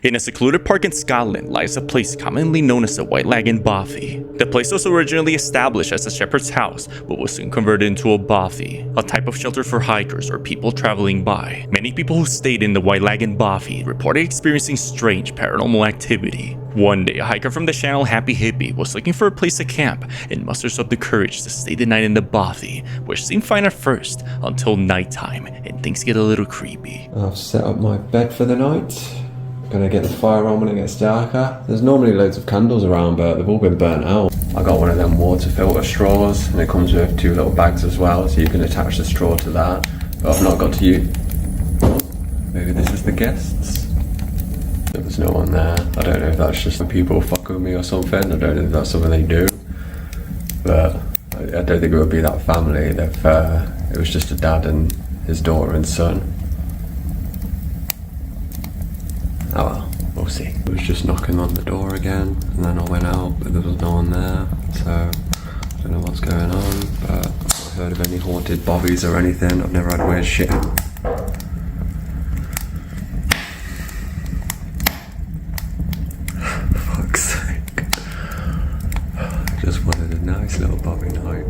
In a secluded park in Scotland lies a place commonly known as the White Lag in Bothy. The place was originally established as a shepherd's house, but was soon converted into a bothy, a type of shelter for hikers or people traveling by. Many people who stayed in the White Lag in Bothy reported experiencing strange paranormal activity. One day, a hiker from the channel Happy Hippie was looking for a place to camp and musters up the courage to stay the night in the bothy, which seemed fine at first, until nighttime, and things get a little creepy. I've set up my bed for the night. Gonna get the fire on when it gets darker. There's normally loads of candles around, but they've all been burnt out. I got one of them water filter straws, and it comes with 2 little bags as well, so you can attach the straw to that. But I've not got to use. Maybe this is the guests. There was no one there. I don't know if that's just the people fucking with me or something. I don't know if that's something they do. But I don't think it would be that family. It was just a dad and his daughter and son. Oh well, we'll see. I was just knocking on the door again, and then I went out, but there was no one there, so I don't know what's going on, but I've not heard of any haunted bobbies or anything. I've never had weird shit. Fuck's sake. I just wanted a nice little bobby night.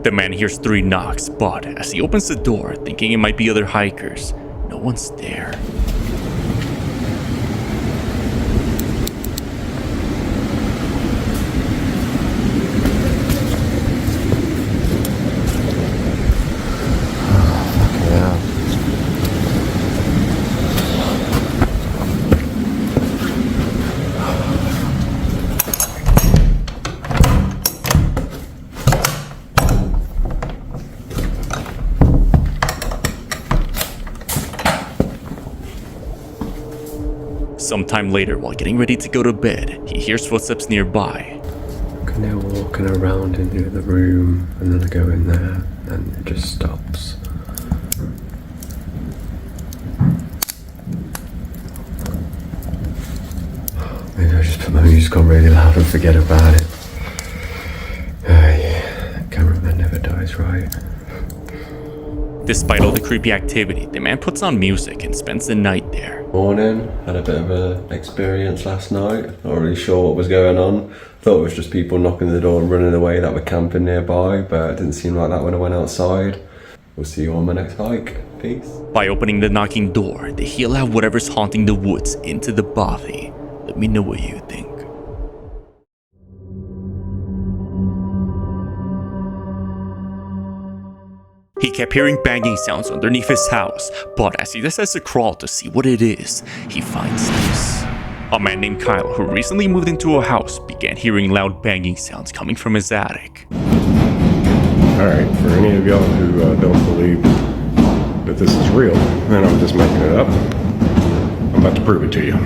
The man hears 3 knocks, but as he opens the door, thinking it might be other hikers, no one's there. Sometime later, while getting ready to go to bed, he hears footsteps nearby. And they're walking around into the room, and then I go in there, and it just stops. Maybe I just put my music on really loud and forget about it. Yeah, cameraman never dies, right? Despite all the creepy activity, the man puts on music and spends the night there. Morning, had a bit of an experience last night. Not really sure what was going on. Thought it was just people knocking the door and running away that were camping nearby, but it didn't seem like that when I went outside. We'll see you on my next hike. Peace. By opening the knocking door, they heal out whatever's haunting the woods into the bothy. Let me know what you think. He kept hearing banging sounds underneath his house, but as he decides to crawl to see what it is, he finds this. A man named Kyle, who recently moved into a house, began hearing loud banging sounds coming from his attic. Alright, for any of y'all who don't believe that this is real, and I'm just making it up, I'm about to prove it to you.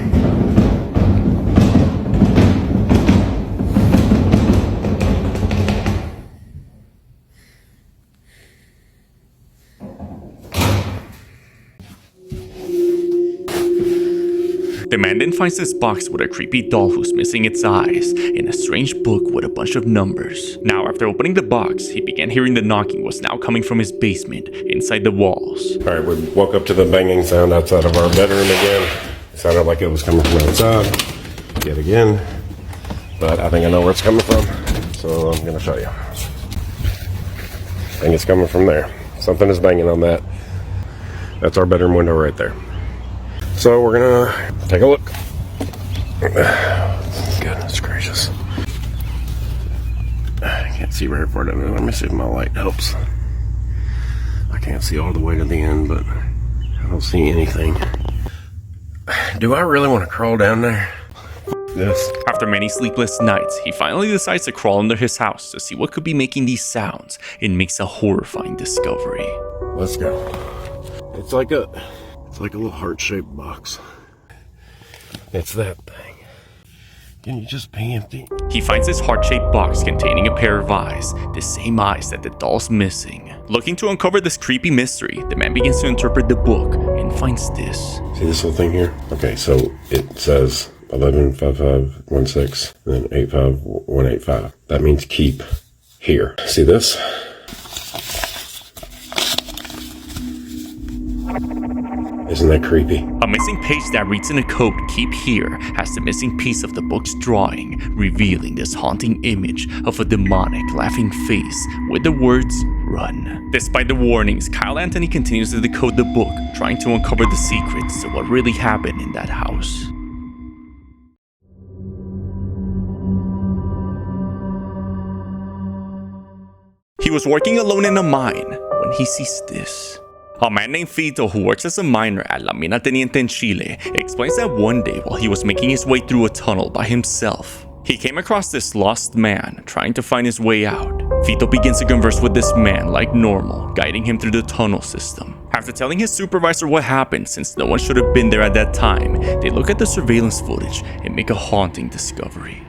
The man then finds this box with a creepy doll who's missing its eyes, and a strange book with a bunch of numbers. Now, after opening the box, he began hearing the knocking was now coming from his basement, inside the walls. Alright, we woke up to the banging sound outside of our bedroom again. It sounded like it was coming from outside, yet again. But I think I know where it's coming from, so I'm gonna show you. I think it's coming from there. Something is banging on that. That's our bedroom window right there. So we're gonna take a look. Goodness gracious. I can't see very far down there. Let me see if my light helps. I can't see all the way to the end, but I don't see anything. Do I really want to crawl down there? This. After many sleepless nights, he finally decides to crawl under his house to see what could be making these sounds, and makes a horrifying discovery. Let's go. It's like a little heart-shaped box. It's that thing. Can you just be empty? He finds this heart-shaped box containing a pair of eyes, the same eyes that the doll's missing. Looking to uncover this creepy mystery, the man begins to interpret the book and finds this. See this little thing here? Okay, so it says 115516 and then 85185. That means keep here. See this? Isn't that creepy? A missing page that reads in a code "Keep here" has the missing piece of the book's drawing, revealing this haunting image of a demonic laughing face with the words "Run." Despite the warnings, Kyle Anthony continues to decode the book, trying to uncover the secrets to what really happened in that house. He was working alone in a mine when he sees this. A man named Fito, who works as a miner at La Mina Teniente in Chile, explains that one day while he was making his way through a tunnel by himself, he came across this lost man trying to find his way out. Fito begins to converse with this man like normal, guiding him through the tunnel system. After telling his supervisor what happened, since no one should have been there at that time, they look at the surveillance footage and make a haunting discovery.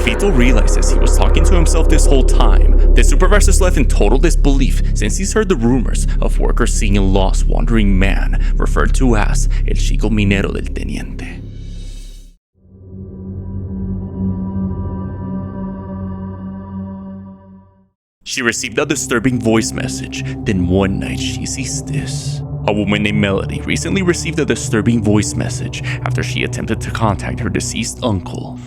Fito realizes he was talking to himself this whole time. The supervisor's left in total disbelief since he's heard the rumors of workers seeing a lost wandering man referred to as El Chico Minero del Teniente. She received a disturbing voice message, then one night she sees this. A woman named Melody recently received a disturbing voice message after she attempted to contact her deceased uncle.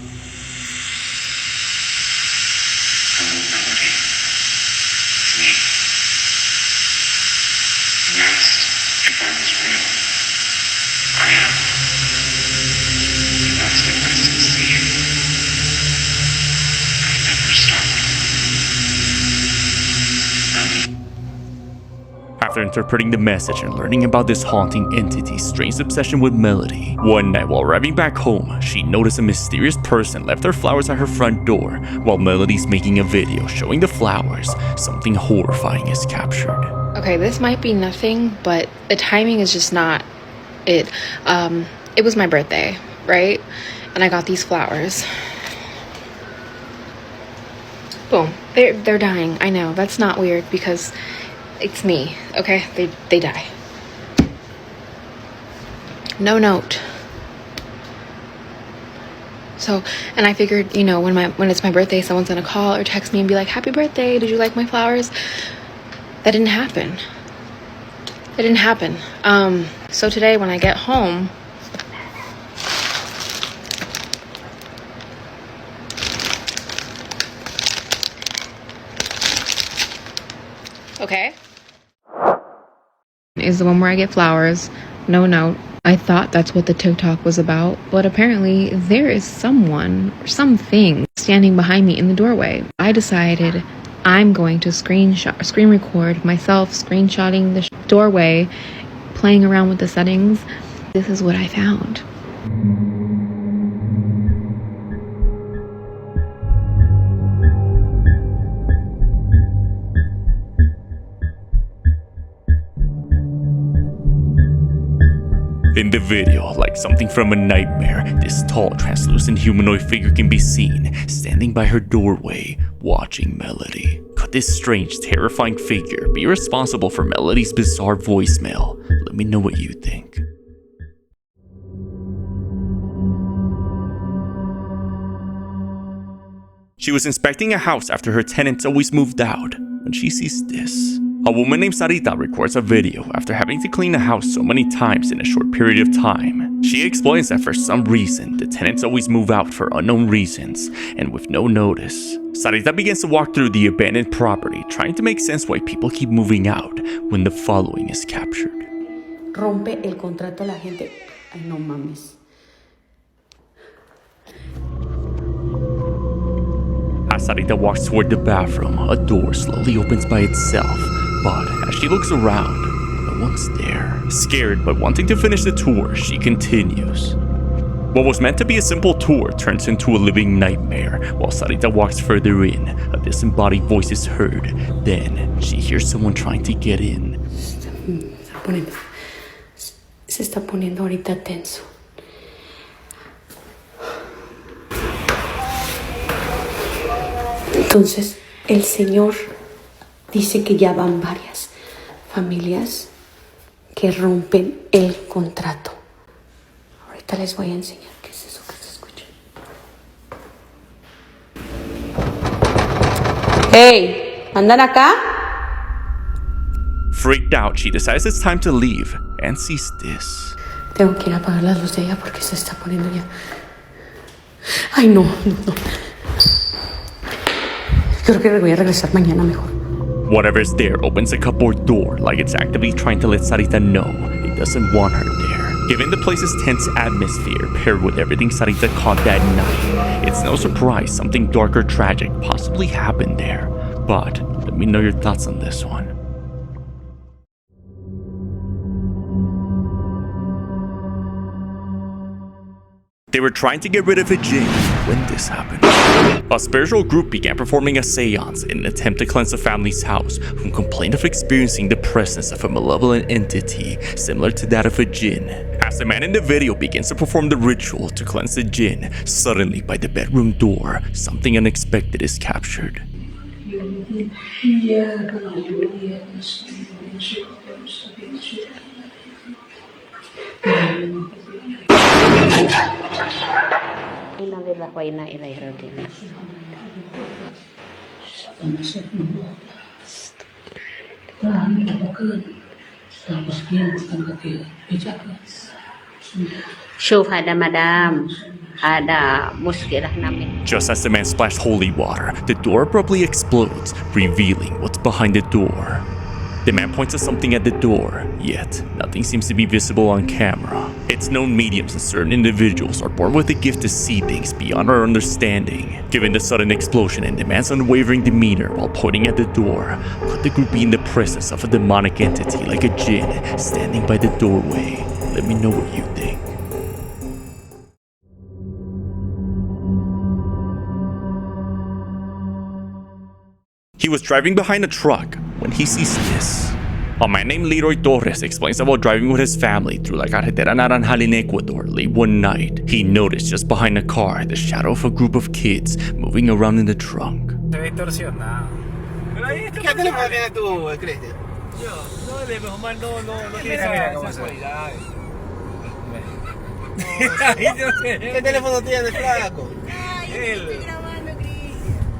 After interpreting the message and learning about this haunting entity's strange obsession with Melody, one night while arriving back home, she noticed a mysterious person left her flowers at her front door while Melody's making a video showing the flowers. Something horrifying is captured. Okay, this might be nothing, but the timing is just not it. It was my birthday, right? And I got these flowers. Boom. They're dying. I know. That's not weird because it's me, okay? They die. No note. So, and I figured, you know, when it's my birthday, someone's gonna call or text me and be like, "Happy birthday, did you like my flowers?" That didn't happen. It didn't happen. So today when I get home, okay, is the one where I get flowers, no note. I thought that's what the TikTok was about, but apparently there is someone or something standing behind me in the doorway. I decided I'm going to screen record myself screenshotting the doorway, playing around with the settings. This is what I found. In the video, like something from a nightmare, this tall, translucent humanoid figure can be seen standing by her doorway, watching Melody. Could this strange, terrifying figure be responsible for Melody's bizarre voicemail? Let me know what you think. She was inspecting a house after her tenants always moved out when she sees this. A woman named Sarita records a video after having to clean the house so many times in a short period of time. She explains that for some reason, the tenants always move out for unknown reasons and with no notice. Sarita begins to walk through the abandoned property, trying to make sense why people keep moving out when the following is captured. Rompe el contrato a la gente. Ay, no mames. As Sarita walks toward the bathroom, a door slowly opens by itself, but as she looks around, no one's there. Scared but wanting to finish the tour, she continues. What was meant to be a simple tour turns into a living nightmare. While Sarita walks further in, a disembodied voice is heard. Then, she hears someone trying to get in. Se está poniendo ahorita tenso. Entonces, el Señor dice que ya van varias familias que rompen el contrato. Ahorita les voy a enseñar qué es eso que se escucha. ¡Hey! ¿Andan acá? Freaked out, she decides it's time to leave and sees this. Tengo que ir a apagar la luz de ella porque se está poniendo ya. Ay, no. Creo que voy a regresar mañana mejor. Whatever's there opens a cupboard door like it's actively trying to let Sarita know it doesn't want her there. Given the place's tense atmosphere paired with everything Sarita caught that night, it's no surprise something dark or tragic possibly happened there. But let me know your thoughts on this one. They were trying to get rid of a jinn when this happened. A spiritual group began performing a seance in an attempt to cleanse the family's house, who complained of experiencing the presence of a malevolent entity similar to that of a jinn. As the man in the video begins to perform the ritual to cleanse the jinn, suddenly by the bedroom door, something unexpected is captured. شوف هذا مدام هذا مشكلة نعمل. Just as the man splashed holy water, the door abruptly explodes, revealing what's behind the door. The man points at something at the door, yet nothing seems to be visible on camera. It's known mediums and certain individuals are born with the gift to see things beyond our understanding. Given the sudden explosion and the man's unwavering demeanor while pointing at the door, could the group be in the presence of a demonic entity like a jinn standing by the doorway? Let me know what you think. He was driving behind a truck when he sees this. A man named Leroy Torres explains about driving with his family through La Carretera Naranjal in Ecuador late one night. He noticed just behind the car the shadow of a group of kids moving around in the trunk. Se ve torsionado. Pero ahí está. ¿Qué teléfono tienes tú, Cristian? No, el de Omar no tiene esas cualidades. ¿Qué teléfono tienes, flaco? Ay, estoy grabando, Cris.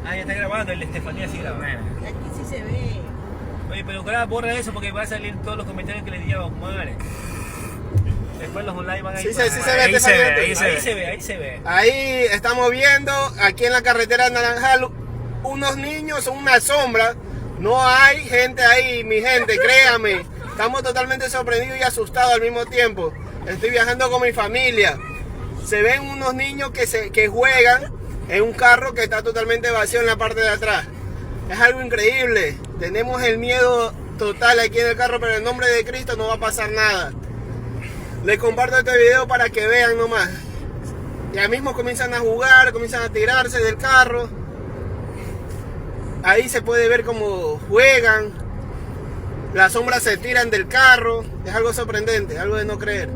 Ah, ya está grabando, el de Estefanía sí graba. Aquí sí se ve. Oye, pero ahora borra eso porque va a salir todos los comentarios que le di a Omar. Después los online van a ir. Sí se ve, Ahí se ve. Ahí estamos viendo, aquí en la carretera Naranjal, unos niños, una sombra. No hay gente ahí, mi gente, créame. Estamos totalmente sorprendidos y asustados al mismo tiempo. Estoy viajando con mi familia. Se ven unos niños que juegan en un carro que está totalmente vacío en la parte de atrás. Es algo increíble. Tenemos el miedo total aquí en el carro, pero en nombre de Cristo no va a pasar nada. Les comparto este video para que vean nomás. Ya mismo comienzan a jugar, comienzan a tirarse del carro. Ahí se puede ver cómo juegan. Las sombras se tiran del carro. Es algo sorprendente, algo de no creer.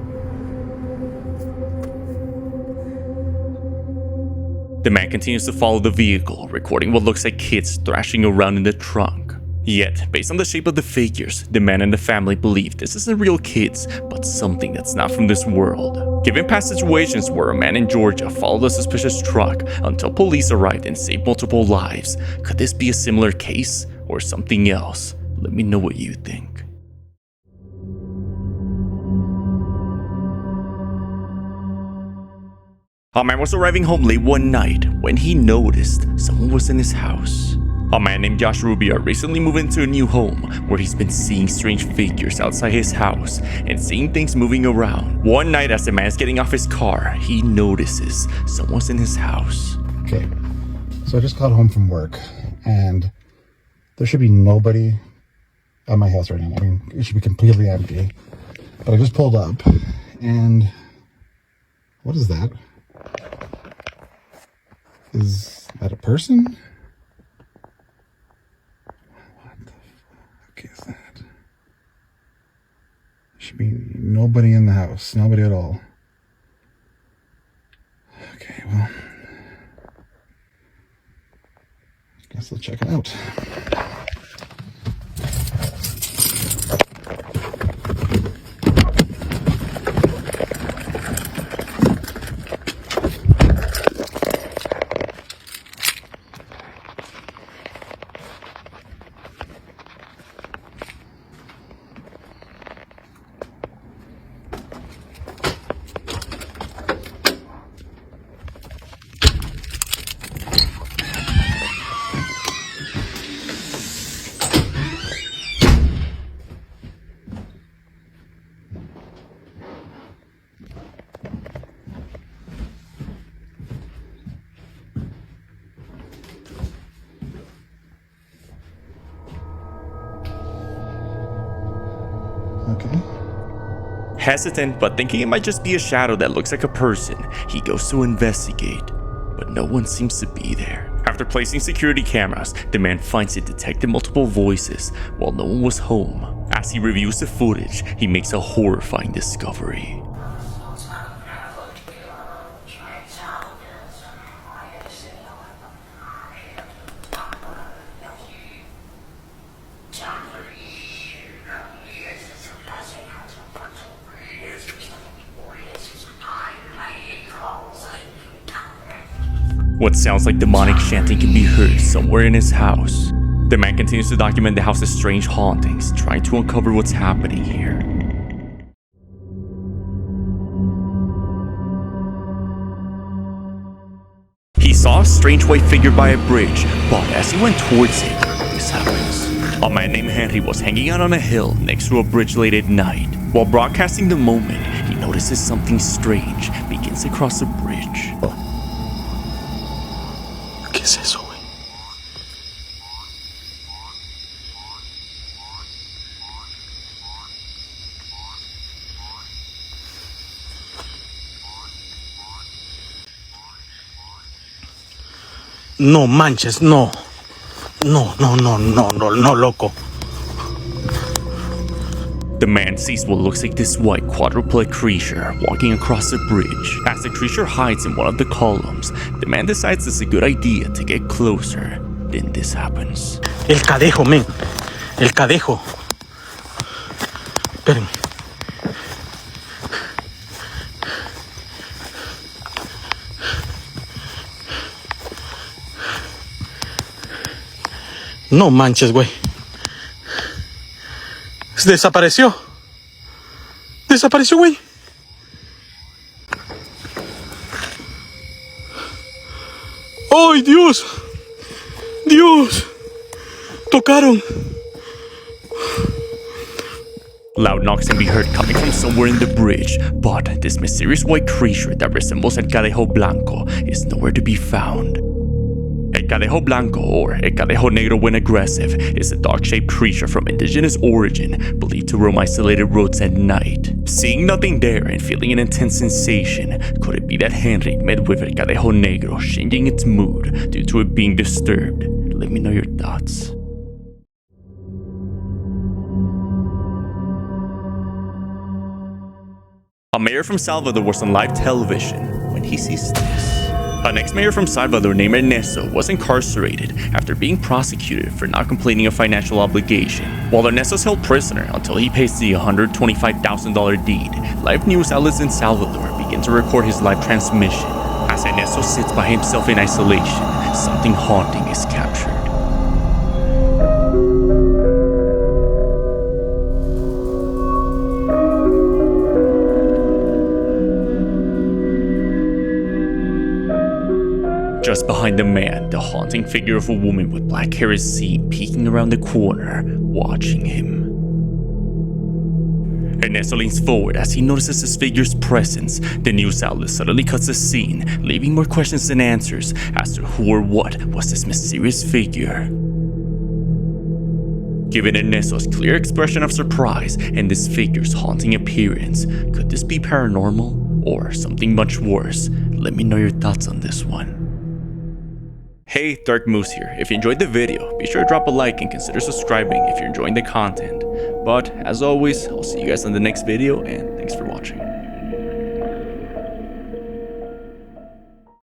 The man continues to follow the vehicle, recording what looks like kids thrashing around in the trunk. Yet, based on the shape of the figures, the man and the family believe this isn't real kids, but something that's not from this world. Given past situations where a man in Georgia followed a suspicious truck until police arrived and saved multiple lives, could this be a similar case or something else? Let me know what you think. A man was arriving home late one night when he noticed someone was in his house. A man named Josh Rubia recently moved into a new home where he's been seeing strange figures outside his house and seeing things moving around. One night as the man's getting off his car, he notices someone's in his house. Okay, so I just got home from work and there should be nobody at my house right now. I mean, it should be completely empty. But I just pulled up, and what is that? Is that a person? What the fuck is that? There should be nobody in the house. Nobody at all. Okay, well, guess I'll check it out. Okay. Hesitant, but thinking it might just be a shadow that looks like a person, he goes to investigate, but no one seems to be there. After placing security cameras, the man finds it detected multiple voices while no one was home. As he reviews the footage, he makes a horrifying discovery. What sounds like demonic chanting can be heard somewhere in his house. The man continues to document the house's strange hauntings, trying to uncover what's happening here. He saw a strange white figure by a bridge, but as he went towards it, this happens. A man named Henry was hanging out on a hill next to a bridge late at night. While broadcasting the moment, he notices something strange begins to cross the bridge. ¿Qué es eso, güey? No manches, no. No, loco. The man sees what looks like this white quadruped creature walking across the bridge. As the creature hides in one of the columns, the man decides it's a good idea to get closer. Then this happens. El cadejo, men. El cadejo. Espérenme. No manches, güey. Desapareció. Desapareció, güey. ¡Ay, Dios! ¡Dios! Tocaron. Loud knocks can be heard coming from somewhere in the bridge, but this mysterious white creature that resembles El Cadejo Blanco is nowhere to be found. El Cadejo Blanco, or El Cadejo Negro when aggressive, is a dog-shaped creature from indigenous origin, believed to roam isolated roads at night. Seeing nothing there and feeling an intense sensation, could it be that Henry met with El Cadejo Negro changing its mood due to it being disturbed? Let me know your thoughts. A mayor from Salvador was on live television when he sees this. An ex-mayor from Salvador named Ernesto was incarcerated after being prosecuted for not completing a financial obligation. While Ernesto is held prisoner until he pays the $125,000 deed, live news outlets in Salvador begin to record his live transmission. As Ernesto sits by himself in isolation, something haunting is captured. Just behind the man, the haunting figure of a woman with black hair is seen peeking around the corner, watching him. Ernesto leans forward as he notices this figure's presence. The news outlet suddenly cuts the scene, leaving more questions than answers as to who or what was this mysterious figure. Given Ernesto's clear expression of surprise and this figure's haunting appearance, could this be paranormal or something much worse? Let me know your thoughts on this one. Hey, Dark Moose here. If you enjoyed the video, be sure to drop a like and consider subscribing if you're enjoying the content. But as always, I'll see you guys in the next video, and thanks for watching.